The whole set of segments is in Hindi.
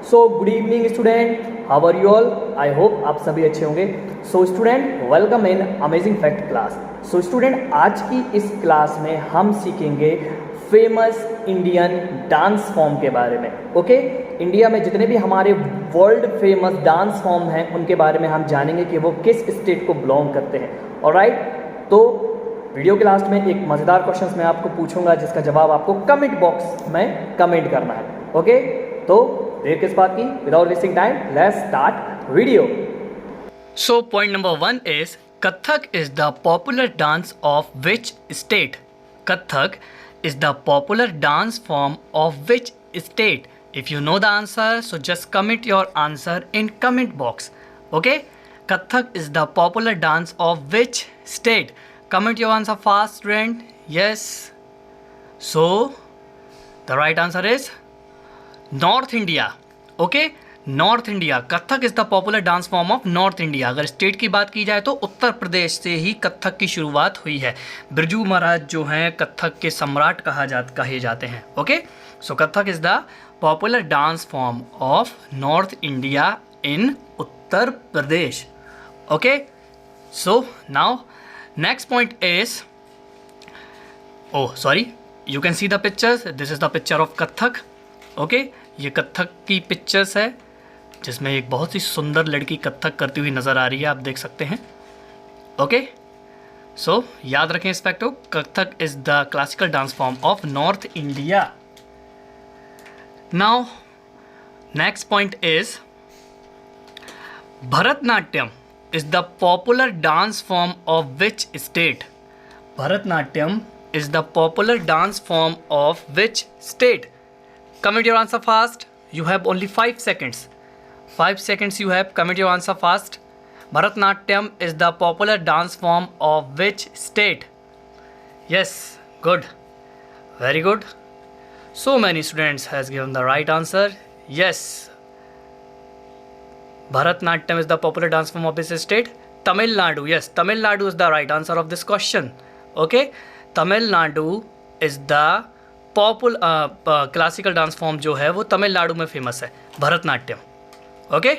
So good evening student, how are you all? I hope आप सभी अच्छे होंगे। So student, welcome in amazing fact class. So student, आज की इस क्लास में हम सीखेंगे फेमस इंडियन डांस फॉर्म के बारे में। ओके, इंडिया में जितने भी हमारे वर्ल्ड फेमस डांस फॉर्म हैं उनके बारे में हम जानेंगे कि वो किस स्टेट को बिलोंग करते हैं। ऑलराइट, तो वीडियो के लास्ट में एक मज़ेदार क्वेश्चन मैं आपको पूछूंगा जिसका जवाब आपको कमेंट बॉक्स में कमेंट करना है। ओके, तो देर किस बात की, without wasting time let's start video. So point number 1 is Kathak is the popular dance of which state? Kathak is the popular dance form of which state? If you know the answer, so just comment your answer in comment box. Okay? Kathak is the popular dance of which state? Comment your answer fast, student. Yes. So the right answer is north India. Okay, north India. Kathak is the popular dance form of north India. अगर स्टेट की बात की जाए तो उत्तर प्रदेश से ही कथक की शुरुआत हुई है। बिरजू महाराज जो हैं कथक के सम्राट कहे जाते हैं। Okay, so Kathak is the popular dance form of north India in Uttar Pradesh. Okay, so now next point is, oh sorry, you can see the pictures. This is the picture of Kathak. Okay, ये कथक की पिक्चर्स है जिसमें एक बहुत ही सुंदर लड़की कथक करती हुई नज़र आ रही है, आप देख सकते हैं। ओके, सो याद रखें इस फैक्ट को, Kathak is the classical dance form of north India. Now next point is Bharatanatyam is the popular dance form of which state? Bharatanatyam is the popular dance form of which state? Comment your answer fast. You have only 5 seconds. 5 seconds you have. Comment your answer fast. Bharatnatyam is the popular dance form of which state? Yes, good. Very good. So many students has given the right answer. Yes. Bharatnatyam is the popular dance form of which state? Tamil Nadu. Yes, Tamil Nadu is the right answer of this question. Okay. Tamil Nadu is the classical dance form जो है वो तमिलनाडु में फेमस है, Bharatanatyam. Okay,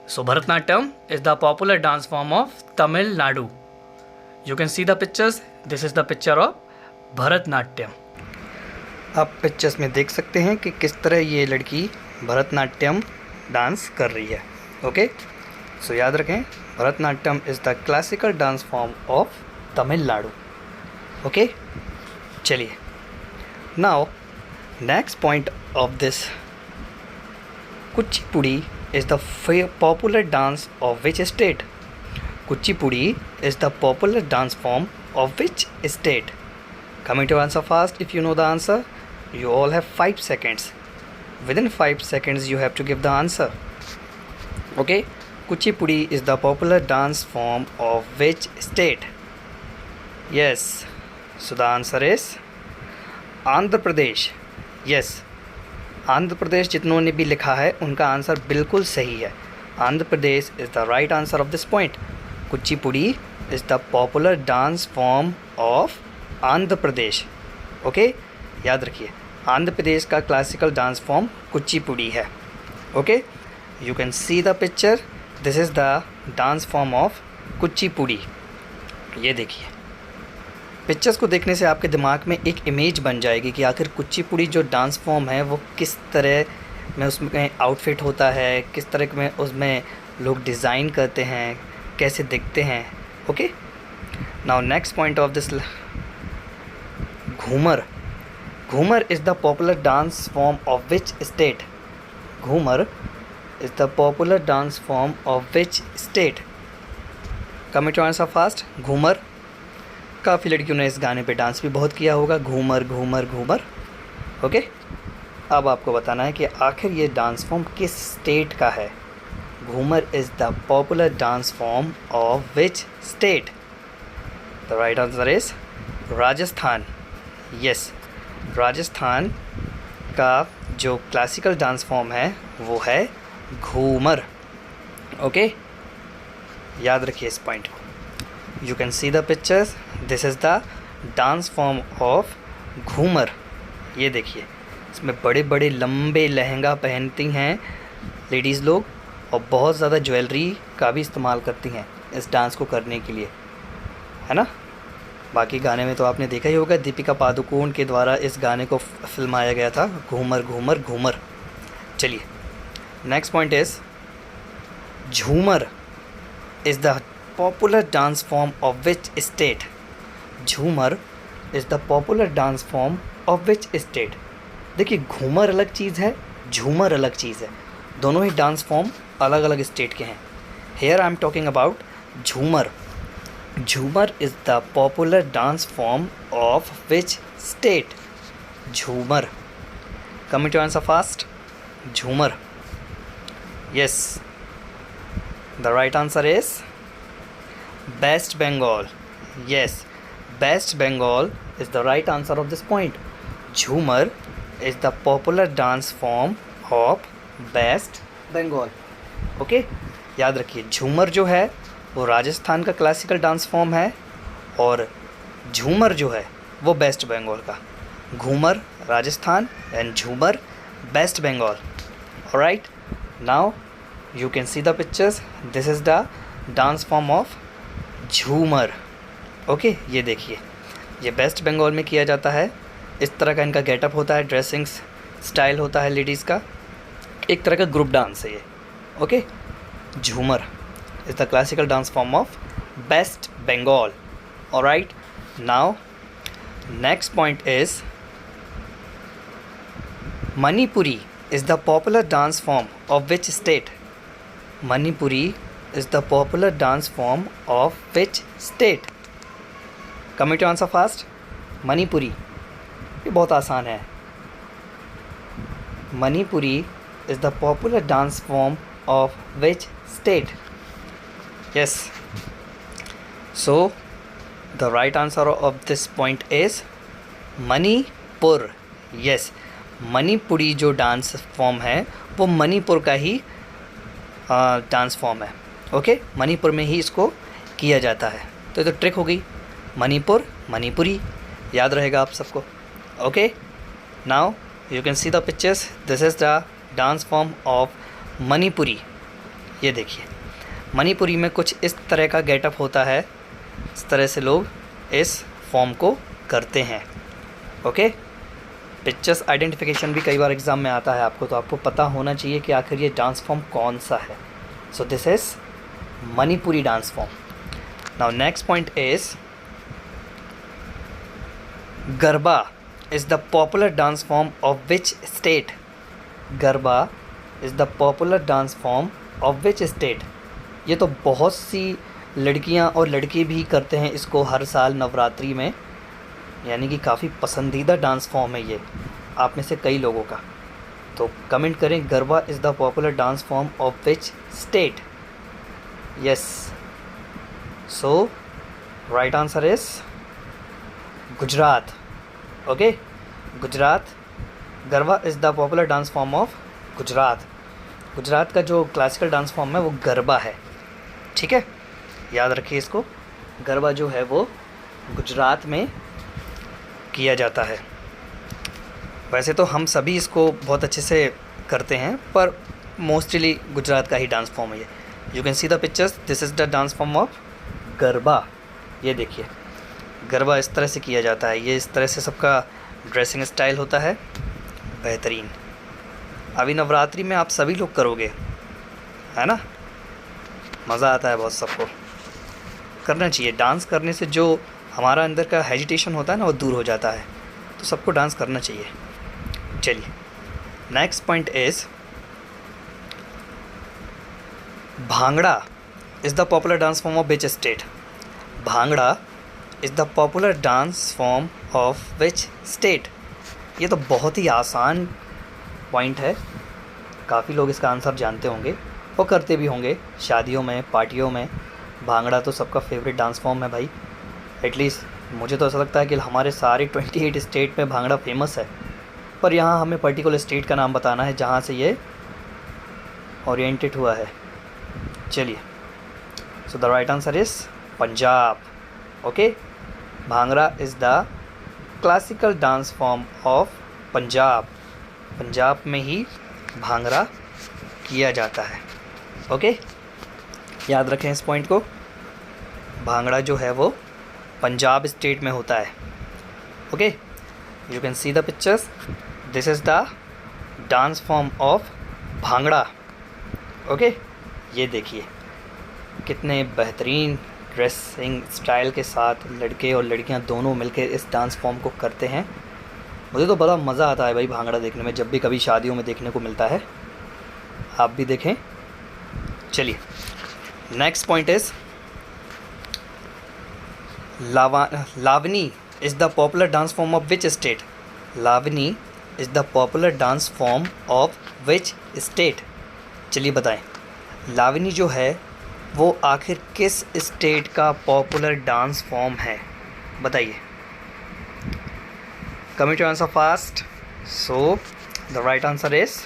so Bharatanatyam is the popular dance form of Tamil Nadu. You can see the pictures. This is the picture of Bharatanatyam. आप पिक्चर्स में देख सकते हैं कि किस तरह ये लड़की भरतनाट्यम डांस कर रही है। ओके, सो याद रखें, Bharatanatyam is the classical dance form of Tamil Nadu. Okay, चलिए, now next point of this, kuchipudi is the popular dance of which state? Kuchipudi is the popular dance form of which state? Comment your answer fast if you know the answer. You all have 5 seconds. Within 5 seconds you have to give the answer. Okay, kuchipudi is the popular dance form of which state? Yes, so the answer is Andhra Pradesh. Yes, Andhra Pradesh जितनों ने भी लिखा है उनका आंसर बिल्कुल सही है। Andhra Pradesh is the right answer of this point. Kuchipudi is the popular dance form of Andhra Pradesh. Okay, याद रखिए, आंध्र प्रदेश का क्लासिकल डांस फॉर्म कुचिपुड़ी है। Okay, you can see the picture. This is the dance form of Kuchipudi. ये देखिए, पिक्चर्स को देखने से आपके दिमाग में एक इमेज बन जाएगी कि आखिर कुचिपुड़ी जो डांस फॉर्म है वो किस तरह में उसमें आउटफिट होता है, किस तरह में उसमें लोग डिज़ाइन करते हैं, कैसे दिखते हैं। Okay, now next point of this, Ghoomar. Ghoomar is the popular dance form of which state? Ghoomar is the popular dance form of which state? Comment your answer fast. Ghoomar, काफ़ी लड़कियों ने इस गाने पे डांस भी बहुत किया होगा, घूमर घूमर घूमर। ओके, अब आपको बताना है कि आखिर ये डांस फॉर्म किस स्टेट का है। Ghoomar is the popular dance form of which state? The right answer is Rajasthan. Yes, Rajasthan का जो क्लासिकल डांस फॉर्म है वो है घूमर। ओके, याद रखिए इस पॉइंट को। You can see the pictures. This is the dance form of Ghoomar. ये देखिए, इसमें बड़े बड़े लंबे लहंगा पहनती हैं लेडीज़ लोग, और बहुत ज़्यादा ज्वेलरी का भी इस्तेमाल करती हैं इस डांस को करने के लिए, है ना। बाकी गाने में तो आपने देखा ही होगा, दीपिका पादुकोण के द्वारा इस गाने को फिल्माया गया था, घूमर घूमर घूमर। चलिए, next point is Jhumar is the popular dance form of which state. Jhumar is the popular dance form of which state. देखिए, घूमर अलग चीज़ है, झूमर अलग चीज़ है, दोनों ही डांस फॉर्म अलग अलग स्टेट के हैं। Here I am talking about झूमर। झूमर is the popular dance form of which state. झूमर, कमिंग टू आंसर फास्ट। झूमर, yes, the right answer is West Bengal. Yes, West Bengal is the right answer of this point. Jhumar is the popular dance form of West Bengal. Okay, याद रखिए, झूमर जो है वो राजस्थान का क्लासिकल डांस फॉर्म है, और झूमर जो है वो वेस्ट बंगाल का। Ghoomar Rajasthan and Jhumar West Bengal. Alright, now you can see the pictures. This is the dance form of झूमर। ओके, ये देखिए, ये वेस्ट बंगाल में किया जाता है। इस तरह का इनका गेटअप होता है, ड्रेसिंग स्टाइल होता है लेडीज़ का, एक तरह का ग्रुप डांस है ये। Okay, Jhumar is the classical dance form of West Bengal. Alright, now next point is Manipuri is the popular dance form of which state. Manipuri is the popular dance form of which state? Coming to answer fast. Manipuri, ये बहुत आसान है। Manipuri is the popular dance form of which state? Yes. So the right answer of this point is Manipur. Yes, Manipuri जो डांस फॉर्म है वो मणिपुर का ही डांस फॉर्म है। ओके, मणिपुर में ही इसको किया जाता है। तो ये तो ट्रिक हो गई, मणिपुर मणिपुरी, याद रहेगा आप सबको। Okay, now you can see the pictures. This is the dance form of Manipuri. ये देखिए, मणिपुरी में कुछ इस तरह का गेटअप होता है, इस तरह से लोग इस फॉर्म को करते हैं। ओके, पिक्चर्स आइडेंटिफिकेशन भी कई बार एग्ज़ाम में आता है आपको, तो आपको पता होना चाहिए कि आखिर ये डांस फॉर्म कौन सा है। So this is Manipuri dance form. Now next point is garba is the popular dance form of which state. Garba is the popular dance form of which state. ये तो बहुत सी लड़कियां और लड़के भी करते हैं इसको हर साल नवरात्रि में, यानी कि काफ़ी पसंदीदा डांस फॉर्म है ये आप में से कई लोगों का। तो कमेंट करें, garba is the popular dance form of which state. Yes, so right answer is Gujarat. Okay, Gujarat, garba is the popular dance form of Gujarat. Gujarat का जो क्लासिकल डांस फॉर्म है वो गरबा है। ठीक है, याद रखिए इसको, गरबा जो है वो गुजरात में किया जाता है। वैसे तो हम सभी इसको बहुत अच्छे से करते हैं, पर मोस्टली गुजरात का ही डांस फॉर्म है ये। You can see the pictures, this is the dance form of garba. ये देखिए, गरबा इस तरह से किया जाता है, ये इस तरह से सबका ड्रेसिंग स्टाइल होता है, बेहतरीन। अभी नवरात्रि में आप सभी लोग करोगे, है ना, मज़ा आता है बहुत, सबको करना चाहिए। डांस करने से जो हमारा अंदर का हेजिटेशन होता है ना वो दूर हो जाता है, तो सबको डांस करना चाहिए। चलिए, next point is bhangra is the popular dance form of which state. Bhangra is the popular dance form of which state. ये तो बहुत ही आसान पॉइंट है, काफ़ी लोग इसका आंसर जानते होंगे और करते भी होंगे शादियों में, पार्टियों में। भांगड़ा तो सबका फेवरेट डांस फॉर्म है भाई, एटलीस्ट मुझे तो ऐसा लगता है कि हमारे सारे 28 स्टेट में भांगड़ा फेमस है, पर यहाँ हमें पर्टिकुलर स्टेट का नाम बताना है जहाँ से ये ओरिएंटेड हुआ है। चलिए, सो the right answer is Punjab. Okay, bhangra is the classical dance form of Punjab. Punjab में ही भांगड़ा किया जाता है। ओके, याद रखें इस पॉइंट को। भांगड़ा जो है वो पंजाब स्टेट में होता है। Okay, you can see the pictures, this is the dance form of bhangra. Okay, ये देखिए कितने बेहतरीन ड्रेसिंग स्टाइल के साथ लड़के और लड़कियां दोनों मिलकर इस डांस फॉर्म को करते हैं। मुझे तो बड़ा मज़ा आता है भाई भांगड़ा देखने में, जब भी कभी शादियों में देखने को मिलता है। आप भी देखें। चलिए, next point is Lavani is the popular dance form of which state. Lavani is the popular dance form of which state. चलिए बताएं, लावनी जो है वो आखिर किस स्टेट का पॉपुलर डांस फॉर्म है, बताइए। Coming to answer fast. So the right answer is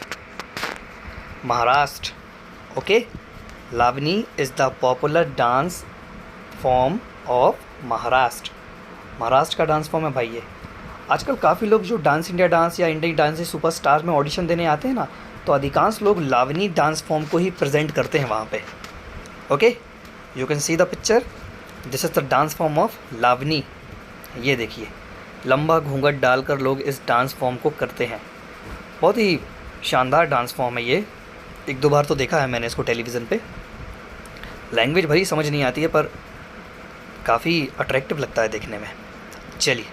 Maharashtra. Okay, Lavani is the popular dance form of Maharashtra. Maharashtra का डांस फॉर्म है भाई ये। आजकल काफ़ी लोग जो डांस इंडिया डांस या इंडियन डांस सुपरस्टार में ऑडिशन देने आते हैं ना, तो अधिकांश लोग लावनी डांस फॉर्म को ही प्रेजेंट करते हैं वहाँ पे। Okay, you can see the picture, this is the dance form of Lavani. ये देखिए, लंबा घूंघट डालकर लोग इस डांस फॉर्म को करते हैं। बहुत ही शानदार डांस फॉर्म है ये। एक दो बार तो देखा है मैंने इसको टेलीविज़न पे। लैंग्वेज भरी समझ नहीं आती है, पर काफ़ी अट्रैक्टिव लगता है देखने में। चलिए,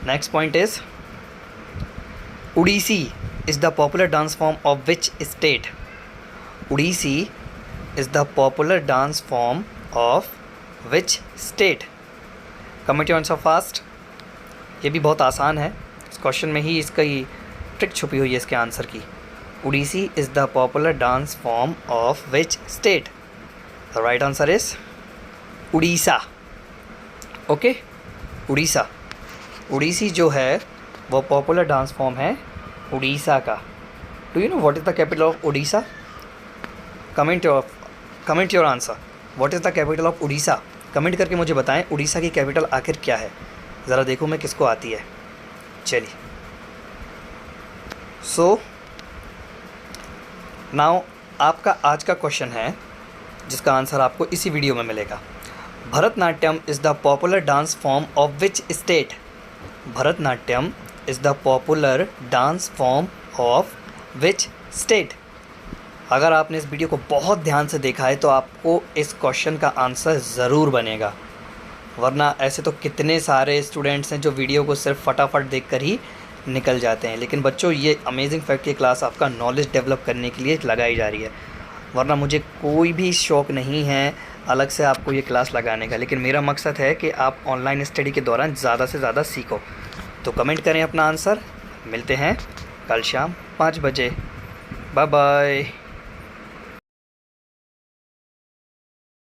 next point is Odissi is the popular dance form of which state. Odissi is the popular dance form of which state. Comment your answer fast. ये भी बहुत आसान है, इस क्वेश्चन में ही इसका ही ट्रिक छुपी हुई है इसके आंसर की। Odissi is the popular dance form of which state. The right answer is Orissa. Okay, Orissa. Odissi जो है वो पॉपुलर डांस फॉर्म है उड़ीसा का। Do you know what is the capital of Orissa? Comment your answer. What is the capital of Orissa? Comment करके मुझे बताएं उड़ीसा की कैपिटल आखिर क्या है। ज़रा देखूँ मैं किसको आती है। चलिए, सो नाउ आपका आज का क्वेश्चन है जिसका आंसर आपको इसी वीडियो में मिलेगा। Bharatanatyam is the popular dance form of which state. Bharatanatyam is the popular dance form of which state. अगर आपने इस वीडियो को बहुत ध्यान से देखा है तो आपको इस क्वेश्चन का आंसर ज़रूर बनेगा, वरना ऐसे तो कितने सारे स्टूडेंट्स हैं जो वीडियो को सिर्फ फटाफट देखकर ही निकल जाते हैं। लेकिन बच्चों, ये अमेजिंग फैक्ट की क्लास आपका नॉलेज डेवलप करने के लिए लगाई जा रही है, वरना मुझे कोई भी शौक़ नहीं है अलग से आपको ये क्लास लगाने का। लेकिन मेरा मकसद है कि आप ऑनलाइन स्टडी के दौरान ज़्यादा से ज़्यादा सीखो। तो कमेंट करें अपना आंसर। मिलते हैं कल शाम 5 बजे। Bye bye.